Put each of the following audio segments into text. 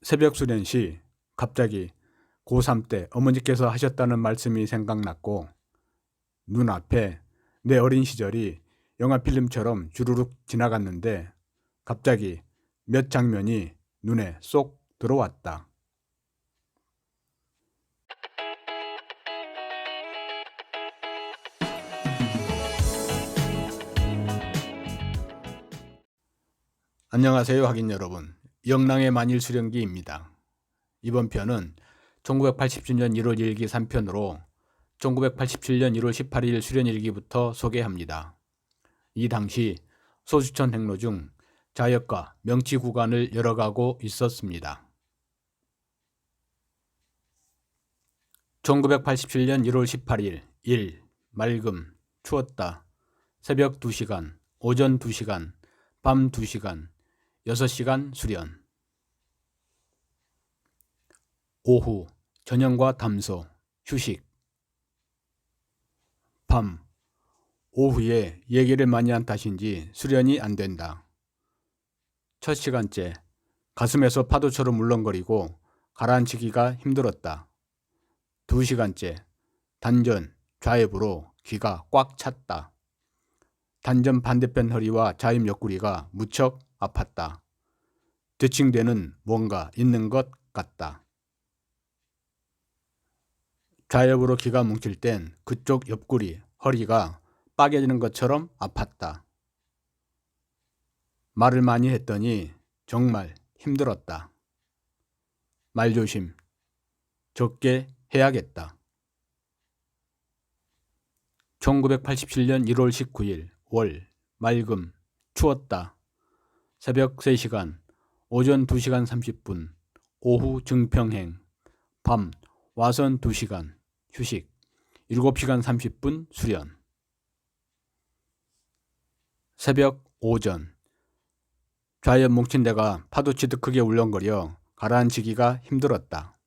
새벽 수련 시 갑자기 고3 때 어머니께서 하셨다는 말씀이 생각났고 눈앞에 내 어린 시절이 영화 필름처럼 주르륵 지나갔는데 갑자기 몇 장면이 눈에 쏙 들어왔다. 안녕하세요 확인 여러분, 영랑의 만일 수련기입니다. 이번 편은 1987년 1월 1일기 3편으로 1987년 1월 18일 수련일기부터 소개합니다. 이 당시 소수천 행로 중 자역과 명치 구간을 열어가고 있었습니다. 1987년 1월 18일 일 맑음, 추웠다. 새벽 2시간, 오전 2시간, 밤 2시간, 6시간 수련. 오후, 저녁과 담소, 휴식. 밤, 오후에 얘기를 많이 한 탓인지 수련이 안 된다. 첫 시간째, 가슴에서 파도처럼 울렁거리고 가라앉히기가 힘들었다. 2시간째, 단전, 좌입으로 귀가 꽉 찼다. 단전 반대편 허리와 좌입 옆구리가 무척 아팠다. 대칭되는 뭔가 있는 것 같다. 좌엽으로 귀가 뭉칠 땐 그쪽 옆구리, 허리가 빠개지는 것처럼 아팠다. 말을 많이 했더니 정말 힘들었다. 말조심, 적게 해야겠다. 1987년 1월 19일 월 맑음, 추웠다. 새벽 3시간, 오전 2시간 30분, 오후 증평행, 밤 와선 2시간, 휴식, 7시간 30분 수련. 새벽 오전, 좌엽 뭉친 데가 파도치듯 크게 울렁거려 가라앉히기가 힘들었다.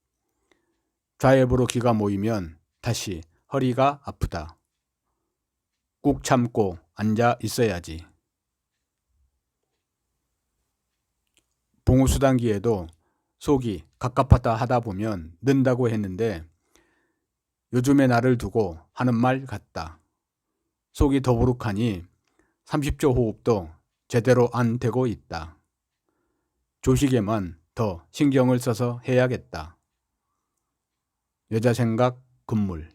좌엽으로 귀가 모이면 다시 허리가 아프다. 꾹 참고 앉아 있어야지. 봉우수단기에도 속이 갑갑하다 하다 보면 는다고 했는데 요즘에 나를 두고 하는 말 같다. 속이 더부룩하니 30초 호흡도 제대로 안 되고 있다. 조식에만 더 신경을 써서 해야겠다. 여자 생각 금물.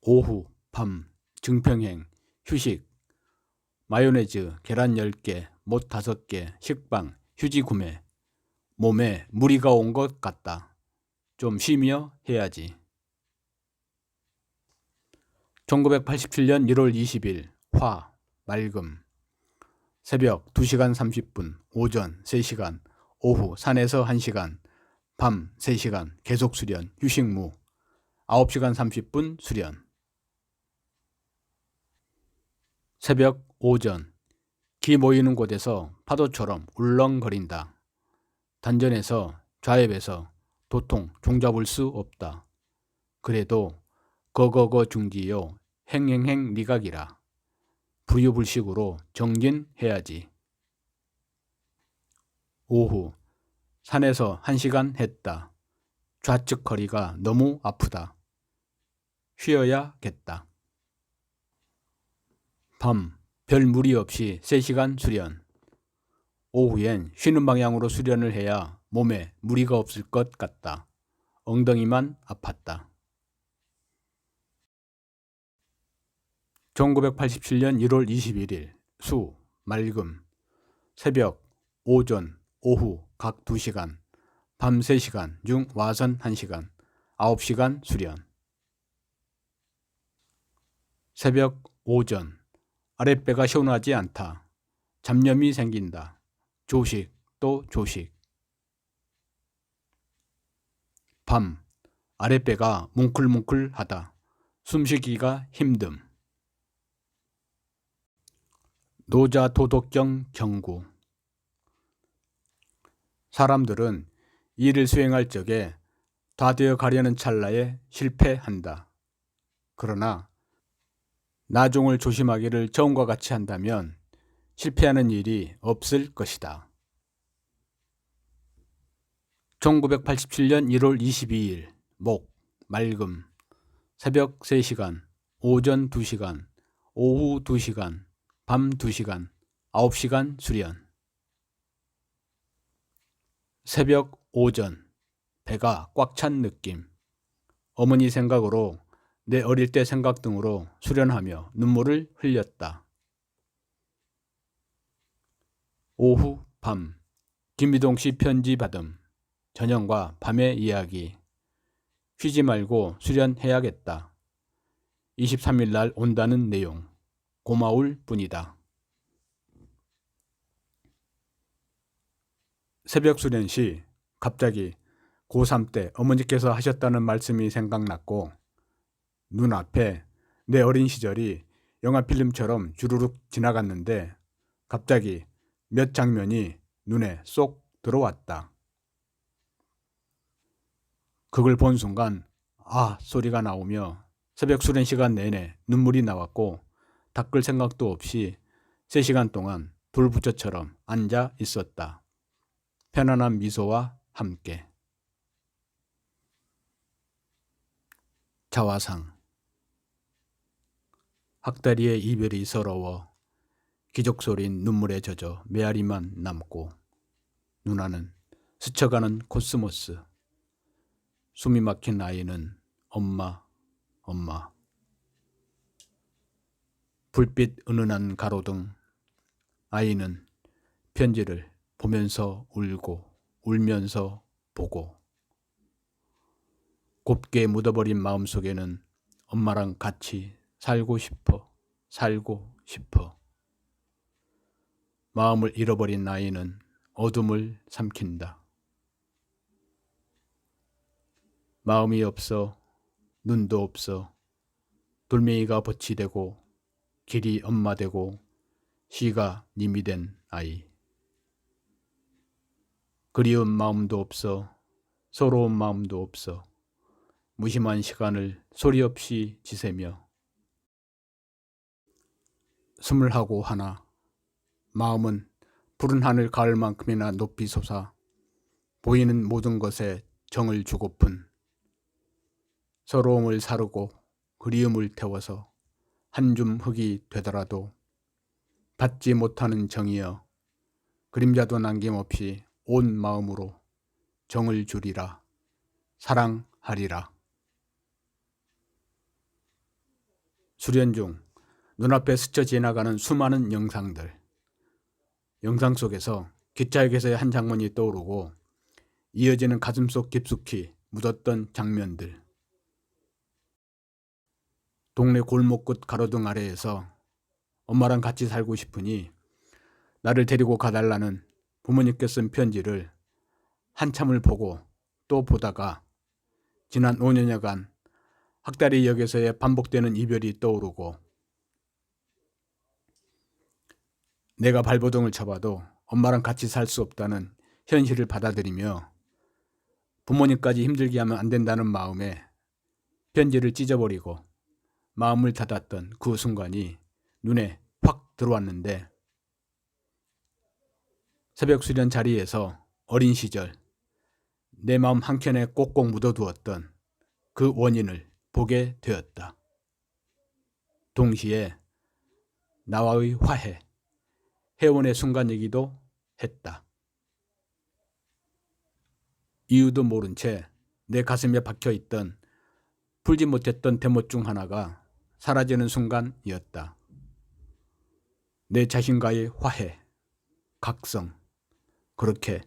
오후, 밤, 증평행, 휴식, 마요네즈, 계란 10개, 못 5개, 식빵, 휴지 구매. 몸에 무리가 온 것 같다. 좀 쉬며 해야지. 1987년 1월 20일 화, 맑음. 새벽 2시간 30분, 오전 3시간, 오후 산에서 1시간, 밤 3시간, 계속 수련, 휴식 무. 9시간 30분 수련. 새벽 오전, 기 모이는 곳에서 파도처럼 울렁거린다. 단전에서 좌엽에서 도통 종잡을 수 없다. 그래도 거거거 중지요 행행행 니각이라. 불유불식으로 정진해야지. 오후, 산에서 1시간 했다. 좌측 허리가 너무 아프다. 쉬어야겠다. 밤, 별 무리 없이 3시간 수련. 오후엔 쉬는 방향으로 수련을 해야 몸에 무리가 없을 것 같다. 엉덩이만 아팠다. 1987년 1월 21일 수, 맑음. 새벽, 오전, 오후 각 2시간, 밤 3시간 중 와선 1시간, 9시간 수련. 새벽 오전, 아랫배가 시원하지 않다. 잡념이 생긴다. 조식 또 조식. 밤, 아랫배가 뭉클뭉클하다. 숨쉬기가 힘듦. 노자 도덕경 경구. 사람들은 일을 수행할 적에 다 되어 가려는 찰나에 실패한다. 그러나 나종을 조심하기를 저음과 같이 한다면 실패하는 일이 없을 것이다. 1987년 1월 22일 목, 맑음, 새벽 3시간, 오전 2시간, 오후 2시간, 밤 2시간, 9시간 수련. 새벽 오전, 배가 꽉 찬 느낌. 어머니 생각으로 내 어릴 때 생각 등으로 수련하며 눈물을 흘렸다. 오후 밤, 김희동 씨 편지 받음. 저녁과 밤의 이야기. 쉬지 말고 수련해야겠다. 23일 날 온다는 내용. 고마울 뿐이다. 새벽 수련 시 갑자기 고3 때 어머니께서 하셨다는 말씀이 생각났고 눈앞에 내 어린 시절이 영화 필름처럼 주르륵 지나갔는데 갑자기 몇 장면이 눈에 쏙 들어왔다. 그걸 본 순간 아 소리가 나오며 새벽 수련 시간 내내 눈물이 나왔고 닦을 생각도 없이 3시간 동안 불부처처럼 앉아 있었다. 편안한 미소와 함께. 자화상. 학다리의 이별이 서러워 기적소린 눈물에 젖어 메아리만 남고 누나는 스쳐가는 코스모스. 숨이 막힌 아이는 엄마, 엄마. 불빛 은은한 가로등. 아이는 편지를 보면서 울고 울면서 보고 곱게 묻어버린 마음속에는 엄마랑 같이 살고 싶어, 살고 싶어. 마음을 잃어버린 아이는 어둠을 삼킨다. 마음이 없어, 눈도 없어, 돌멩이가 볕이 되고 길이 엄마 되고 시가 님이 된 아이. 그리운 마음도 없어, 서러운 마음도 없어, 무심한 시간을 소리 없이 지새며 21, 마음은 푸른 하늘 가을만큼이나 높이 솟아 보이는 모든 것에 정을 주고픈 서러움을 사르고 그리움을 태워서 한 줌 흙이 되더라도 받지 못하는 정이여 그림자도 남김없이 온 마음으로 정을 주리라 사랑하리라. 수련 중 눈앞에 스쳐 지나가는 수많은 영상들. 영상 속에서 기차역에서의 한 장면이 떠오르고 이어지는 가슴속 깊숙이 묻었던 장면들. 동네 골목끝 가로등 아래에서 엄마랑 같이 살고 싶으니 나를 데리고 가달라는 부모님께 쓴 편지를 한참을 보고 또 보다가 지난 5년여간 학다리역에서의 반복되는 이별이 떠오르고 내가 발버둥을 쳐봐도 엄마랑 같이 살 수 없다는 현실을 받아들이며 부모님까지 힘들게 하면 안 된다는 마음에 편지를 찢어버리고 마음을 닫았던 그 순간이 눈에 확 들어왔는데 새벽 수련 자리에서 어린 시절 내 마음 한켠에 꼭꼭 묻어두었던 그 원인을 보게 되었다. 동시에 나와의 화해, 회원의 순간이기도 했다. 이유도 모른 채 내 가슴에 박혀있던 풀지 못했던 대못 중 하나가 사라지는 순간이었다. 내 자신과의 화해, 각성, 그렇게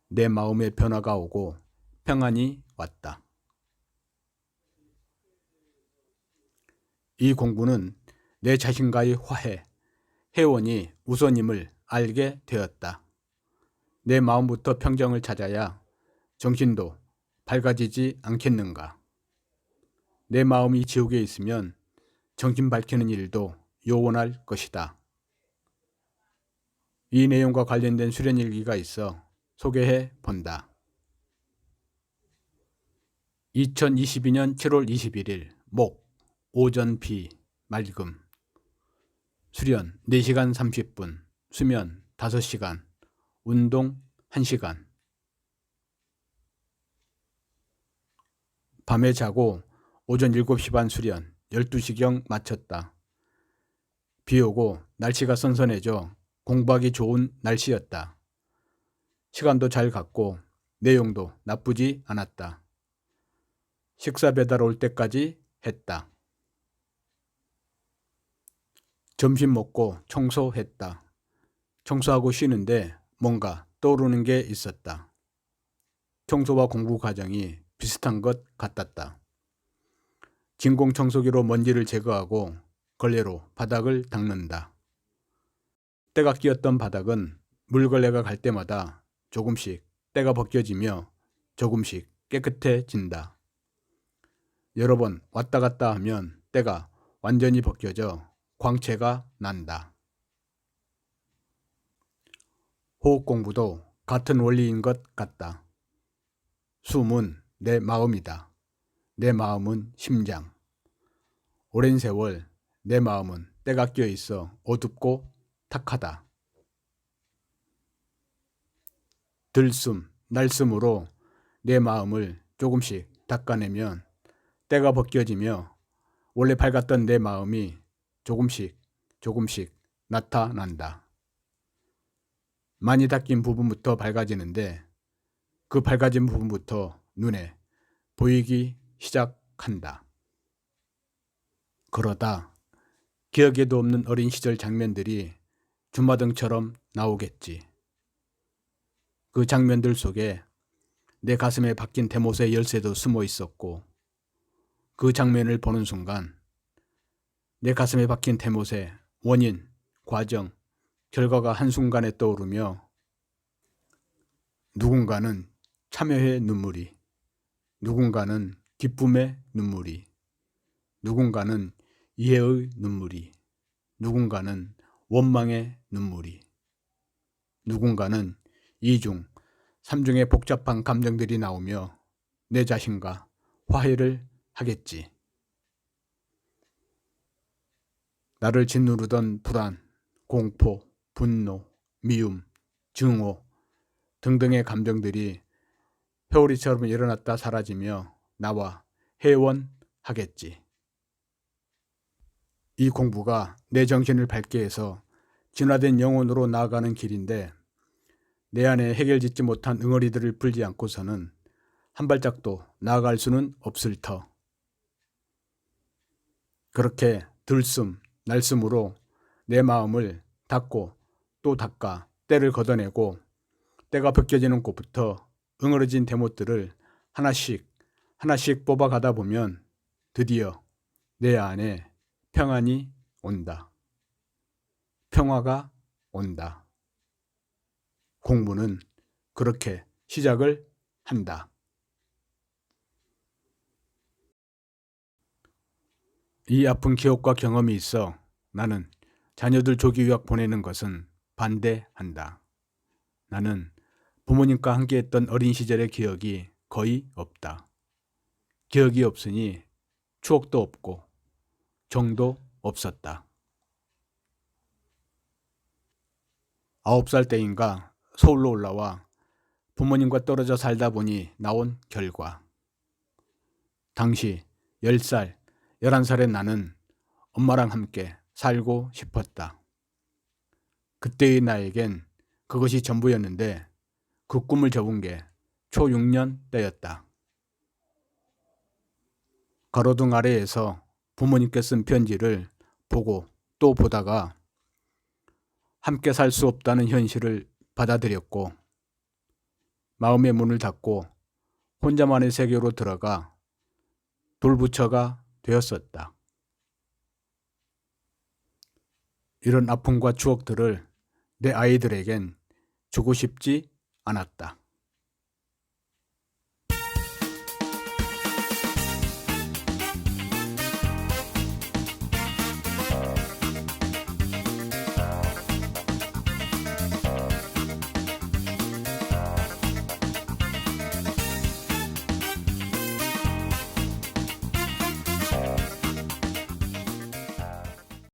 내 마음에 변화가 오고 평안이 왔다. 이 공부는 내 자신과의 화해, 회원이 우선임을 알게 되었다. 내 마음부터 평정을 찾아야 정신도 밝아지지 않겠는가. 내 마음이 지옥에 있으면 정신 밝히는 일도 요원할 것이다. 이 내용과 관련된 수련일기가 있어 소개해 본다. 2022년 7월 21일 목, 오전 비, 맑음. 수련 4시간 30분, 수면 5시간, 운동 1시간. 밤에 자고 오전 7시 반 수련, 12시경 마쳤다. 비 오고 날씨가 선선해져 공부하기 좋은 날씨였다. 시간도 잘 갔고 내용도 나쁘지 않았다. 식사 배달 올 때까지 했다. 점심 먹고 청소했다. 청소하고 쉬는데 뭔가 떠오르는 게 있었다. 청소와 공부 과정이 비슷한 것 같았다. 진공 청소기로 먼지를 제거하고 걸레로 바닥을 닦는다. 때가 끼었던 바닥은 물걸레가 갈 때마다 조금씩 때가 벗겨지며 조금씩 깨끗해진다. 여러 번 왔다 갔다 하면 때가 완전히 벗겨져 광채가 난다. 호흡 공부도 같은 원리인 것 같다. 숨은 내 마음이다. 내 마음은 심장. 오랜 세월 내 마음은 때가 끼어 있어 어둡고 탁하다. 들숨, 날숨으로 내 마음을 조금씩 닦아내면 때가 벗겨지며 원래 밝았던 내 마음이 조금씩 나타난다. 많이 닦인 부분부터 밝아지는데 그 밝아진 부분부터 눈에 보이기 시작한다. 그러다 기억에도 없는 어린 시절 장면들이 주마등처럼 나오겠지. 그 장면들 속에 내 가슴에 박힌 대못의 열쇠도 숨어 있었고 그 장면을 보는 순간 내 가슴에 박힌 대못의 원인, 과정, 결과가 한순간에 떠오르며 누군가는 참여의 눈물이, 누군가는 기쁨의 눈물이, 누군가는 이해의 눈물이, 누군가는 원망의 눈물이, 누군가는 이중, 삼중의 복잡한 감정들이 나오며 내 자신과 화해를 하겠지. 나를 짓누르던 불안, 공포, 분노, 미움, 증오 등등의 감정들이 회오리처럼 일어났다 사라지며 나와 회원하겠지. 이 공부가 내 정신을 밝게 해서 진화된 영혼으로 나아가는 길인데 내 안에 해결짓지 못한 응어리들을 풀지 않고서는 한 발짝도 나아갈 수는 없을 터. 그렇게 들숨, 날숨으로 내 마음을 닦고 또 닦아 때를 걷어내고 때가 벗겨지는 곳부터 응어러진 대못들을 하나씩 뽑아가다 보면 드디어 내 안에 평안이 온다. 평화가 온다. 공부는 그렇게 시작을 한다. 이 아픈 기억과 경험이 있어 나는 자녀들 조기 유학 보내는 것은 반대한다. 나는 부모님과 함께했던 어린 시절의 기억이 거의 없다. 기억이 없으니 추억도 없고 정도 없었다. 9살 때인가 서울로 올라와 부모님과 떨어져 살다 보니 나온 결과. 당시 10살, 11살의 나는 엄마랑 함께 살고 싶었다. 그때의 나에겐 그것이 전부였는데 그 꿈을 접은 게 초 6년 때였다. 가로등 아래에서 부모님께 쓴 편지를 보고 또 보다가 함께 살 수 없다는 현실을 받아들였고 마음의 문을 닫고 혼자만의 세계로 들어가 돌부처가 되었었다. 이런 아픔과 추억들을 내 아이들에겐 주고 싶지 않았다.